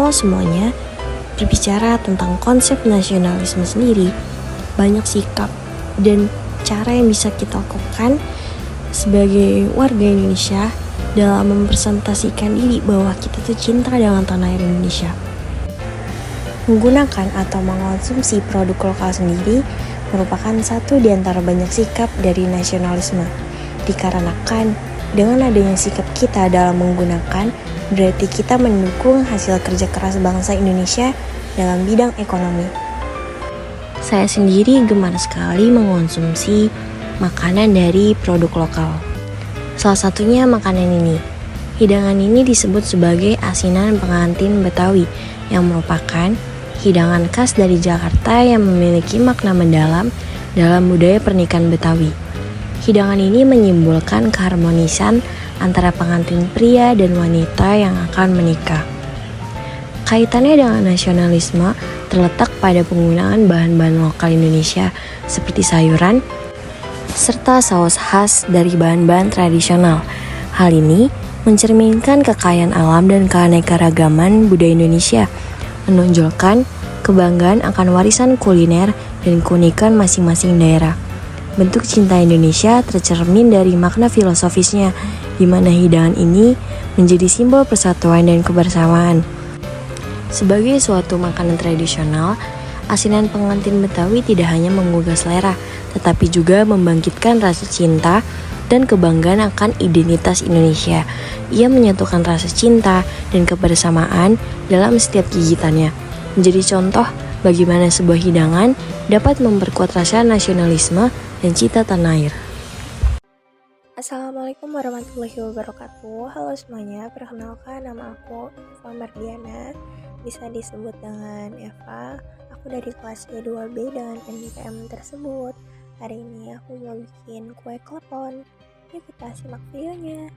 Kalau semuanya berbicara tentang konsep nasionalisme sendiri, banyak sikap dan cara yang bisa kita lakukan sebagai warga Indonesia dalam mempresentasikan diri bahwa kita tuh cinta dengan tanah air Indonesia. Menggunakan atau mengonsumsi produk lokal sendiri merupakan satu di antara banyak sikap dari nasionalisme. Dikarenakan dengan adanya sikap kita dalam menggunakan, berarti kita mendukung hasil kerja keras bangsa Indonesia dalam bidang ekonomi. Saya sendiri gemar sekali mengonsumsi makanan dari produk lokal. Salah satunya makanan ini. Hidangan ini disebut sebagai asinan pengantin Betawi yang merupakan hidangan khas dari Jakarta yang memiliki makna mendalam dalam budaya pernikahan Betawi. Hidangan ini menyimbolkan keharmonisan antara pengantin pria dan wanita yang akan menikah. Kaitannya dengan nasionalisme terletak pada penggunaan bahan-bahan lokal Indonesia seperti sayuran, serta saus khas dari bahan-bahan tradisional. Hal ini mencerminkan kekayaan alam dan keanekaragaman budaya Indonesia, menonjolkan kebanggaan akan warisan kuliner dan keunikan masing-masing daerah. Bentuk cinta Indonesia tercermin dari makna filosofisnya, di mana hidangan ini menjadi simbol persatuan dan kebersamaan. Sebagai suatu makanan tradisional, asinan pengantin Betawi tidak hanya menggugah selera, tetapi juga membangkitkan rasa cinta dan kebanggaan akan identitas Indonesia. Ia menyatukan rasa cinta dan kebersamaan dalam setiap gigitannya, menjadi contoh bagaimana sebuah hidangan dapat memperkuat rasa nasionalisme dan cinta tanah air. Assalamualaikum warahmatullahi wabarakatuh. Halo semuanya, perkenalkan nama aku Eva Mardiana, bisa disebut dengan Eva. Aku dari kelas E2B dengan NPM tersebut. Hari ini aku mau bikin kue klepon. Yuk kita simak videonya.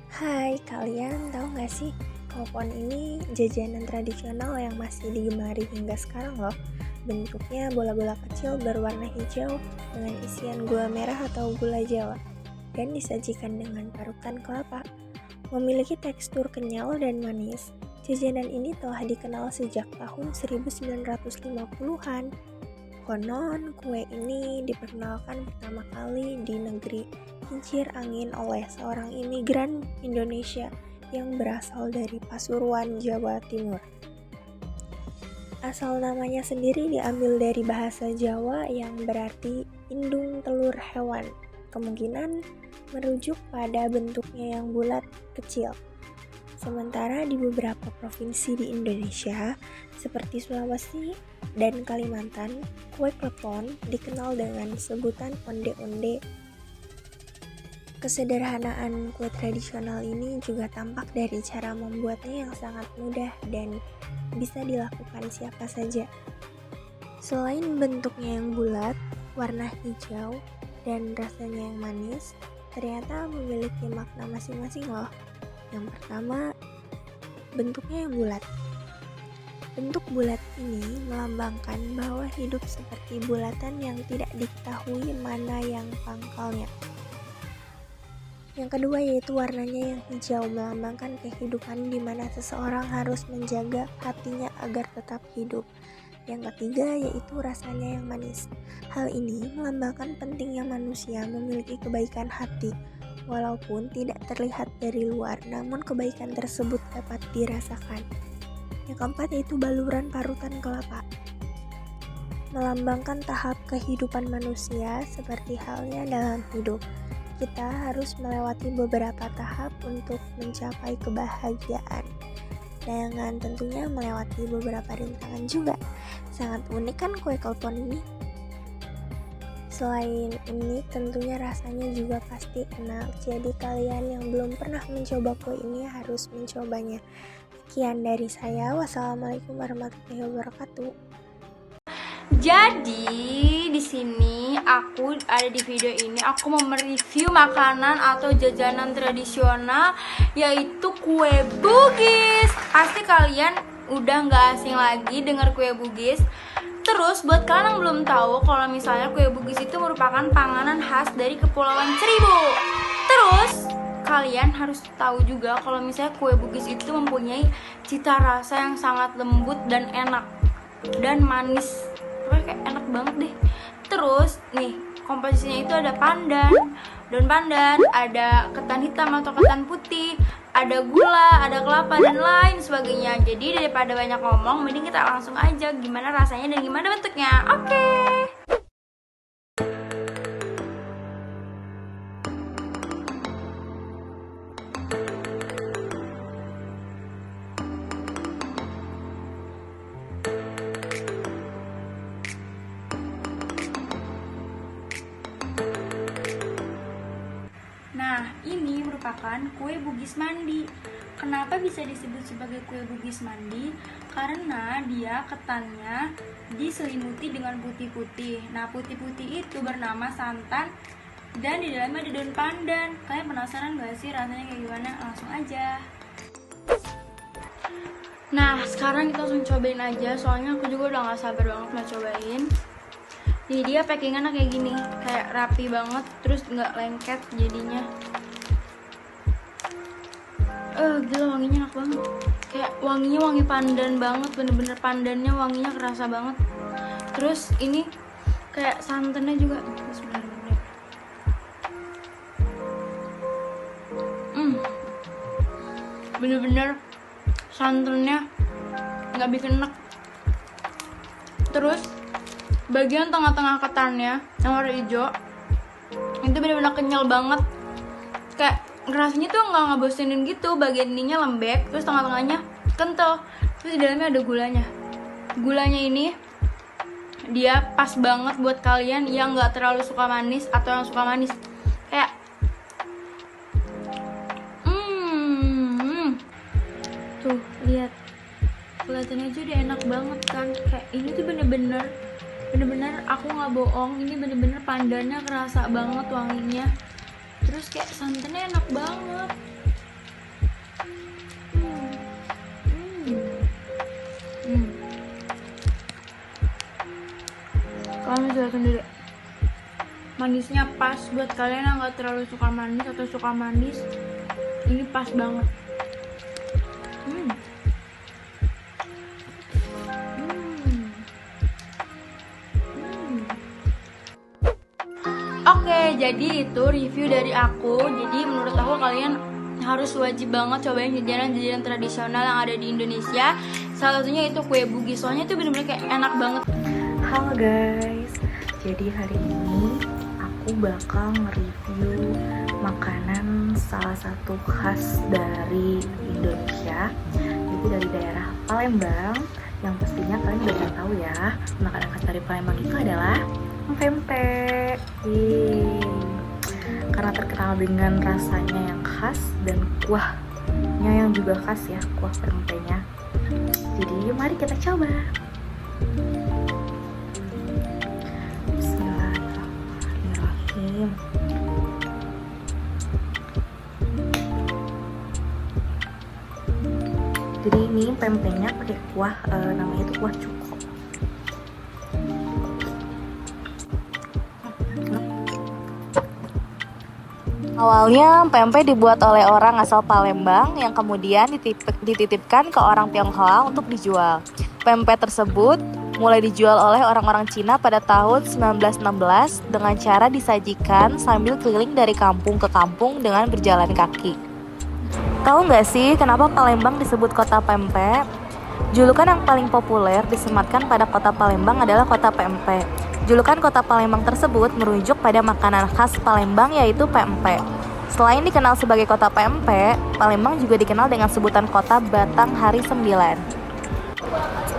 Hai, kalian tahu gak sih, klepon ini jajanan tradisional yang masih digemari hingga sekarang loh. Bentuknya bola-bola kecil berwarna hijau dengan isian gula merah atau gula Jawa dan disajikan dengan parutan kelapa. Memiliki tekstur kenyal dan manis, jajanan ini telah dikenal sejak tahun 1950-an. Konon, kue ini diperkenalkan pertama kali di negeri kincir angin oleh seorang imigran Indonesia yang berasal dari Pasuruan, Jawa Timur. Asal namanya sendiri diambil dari bahasa Jawa yang berarti indung telur hewan. Kemungkinan merujuk pada bentuknya yang bulat kecil. Sementara di beberapa provinsi di Indonesia, seperti Sulawesi dan Kalimantan, kue klepon dikenal dengan sebutan onde-onde. Kesederhanaan kue tradisional ini juga tampak dari cara membuatnya yang sangat mudah dan bisa dilakukan siapa saja. Selain bentuknya yang bulat, warna hijau, dan rasanya yang manis, ternyata memiliki makna masing-masing loh. Yang pertama, bentuknya yang bulat. Bentuk bulat ini melambangkan bahwa hidup seperti bulatan yang tidak diketahui mana yang pangkalnya. Yang kedua yaitu warnanya yang hijau, melambangkan kehidupan di mana seseorang harus menjaga hatinya agar tetap hidup. Yang ketiga yaitu rasanya yang manis. Hal ini melambangkan pentingnya manusia memiliki kebaikan hati. Walaupun tidak terlihat dari luar, namun kebaikan tersebut dapat dirasakan. Yang keempat yaitu baluran parutan kelapa. Melambangkan tahap kehidupan manusia seperti halnya dalam hidup. Kita harus melewati beberapa tahap untuk mencapai kebahagiaan. Dengan tentunya melewati beberapa rintangan juga. Sangat unik kan kue klepon ini? Selain unik, tentunya rasanya juga pasti enak. Jadi kalian yang belum pernah mencoba kue ini harus mencobanya. Sekian dari saya. Wassalamualaikum warahmatullahi wabarakatuh. Jadi di sini aku ada di video ini aku mau mereview makanan atau jajanan tradisional yaitu kue Bugis. Pasti kalian udah nggak asing lagi dengar kue Bugis. Terus buat kalian yang belum tahu kalau misalnya kue Bugis itu merupakan panganan khas dari Kepulauan Seribu. Terus kalian harus tahu juga kalau misalnya kue Bugis itu mempunyai cita rasa yang sangat lembut dan enak dan manis, pokoknya kayak enak banget deh. Terus nih komposisinya itu ada pandan, daun pandan, ada ketan hitam atau ketan putih, ada gula, ada kelapa dan lain sebagainya. Jadi daripada banyak ngomong, mending kita langsung aja gimana rasanya dan gimana bentuknya. Oke. Nah, ini merupakan kue Bugis mandi. Kenapa bisa disebut sebagai kue Bugis mandi? Karena dia ketannya diselimuti dengan putih-putih. Nah, putih-putih itu bernama santan dan di dalamnya ada daun pandan. Kalian penasaran gak sih rasanya kayak gimana? Langsung aja. Nah, sekarang kita langsung cobain aja. Soalnya aku juga udah gak sabar banget mau cobain. Nih dia packingannya kayak gini, kayak rapi banget, terus nggak lengket jadinya. Gila wanginya enak banget. Kayak wanginya wangi pandan banget, bener-bener pandannya wanginya kerasa banget. Terus ini kayak santannya juga. Bismillahirrahmanirrahim. Bener-bener santannya nggak bikin enak. Terus bagian tengah-tengah ketannya yang warna hijau itu benar-benar kenyal banget, kayak rasanya tuh nggak ngebosenin gitu. Bagian ininya lembek, terus tengah-tengahnya kental, terus di dalamnya ada gulanya. Gulanya ini dia pas banget buat kalian yang nggak terlalu suka manis atau yang suka manis. Kayak tuh lihat, kelihatannya aja udah enak banget kan. Kayak ini tuh bener-bener aku nggak bohong, ini bener-bener pandannya kerasa banget wanginya, terus kayak santannya enak banget. Kalian bisa lihat sendiri, manisnya pas buat kalian yang nggak terlalu suka manis atau suka manis, ini pas banget. Oke, jadi itu review dari aku. Jadi menurut aku kalian harus wajib banget cobain jajanan-jajanan tradisional yang ada di Indonesia. Salah satunya itu kue Bugis, soalnya itu bener-bener kayak enak banget. Halo guys, jadi hari ini aku bakal nge-review makanan salah satu khas dari Indonesia, itu dari daerah Palembang. Yang pastinya kalian udah tahu ya, makanan khas dari Palembang itu adalah pempek. Karena terkenal dengan rasanya yang khas dan kuahnya yang juga khas ya, kuah pempeknya. Jadi mari kita coba. Bismillahirrahmanirrahim. Jadi ini pempeknya pakai kuah, namanya itu kuah cuko. Awalnya pempek dibuat oleh orang asal Palembang yang kemudian dititipkan ke orang Tionghoa untuk dijual. Pempek tersebut mulai dijual oleh orang-orang Cina pada tahun 1916 dengan cara disajikan sambil keliling dari kampung ke kampung dengan berjalan kaki. Tahu nggak sih kenapa Palembang disebut kota pempek? Julukan yang paling populer disematkan pada kota Palembang adalah kota pempek. Julukan kota Palembang tersebut merujuk pada makanan khas Palembang yaitu pempek. Selain dikenal sebagai kota pempek, Palembang juga dikenal dengan sebutan kota Batang Hari 9.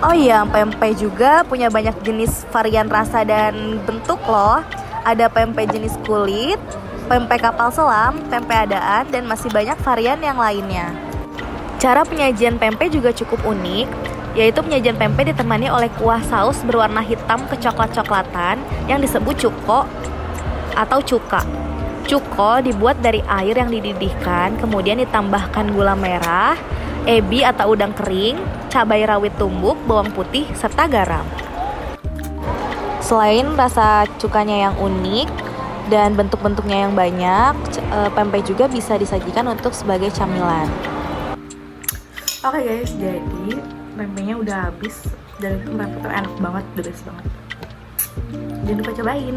Oh iya, pempek juga punya banyak jenis varian rasa dan bentuk loh. Ada pempek jenis kulit, pempek kapal selam, pempek adaan, dan masih banyak varian yang lainnya. Cara penyajian pempek juga cukup unik, yaitu penyajian pempek ditemani oleh kuah saus berwarna hitam kecoklat-coklatan yang disebut cuko atau cuka. Cuko dibuat dari air yang dididihkan, kemudian ditambahkan gula merah, ebi atau udang kering, cabai rawit tumbuk, bawang putih, serta garam. Selain rasa cukanya yang unik, dan bentuk-bentuknya yang banyak. Pempek juga bisa disajikan untuk sebagai camilan. Oke guys, jadi pempeknya udah habis dan itu pempek enak banget, the best banget. Jangan lupa cobain.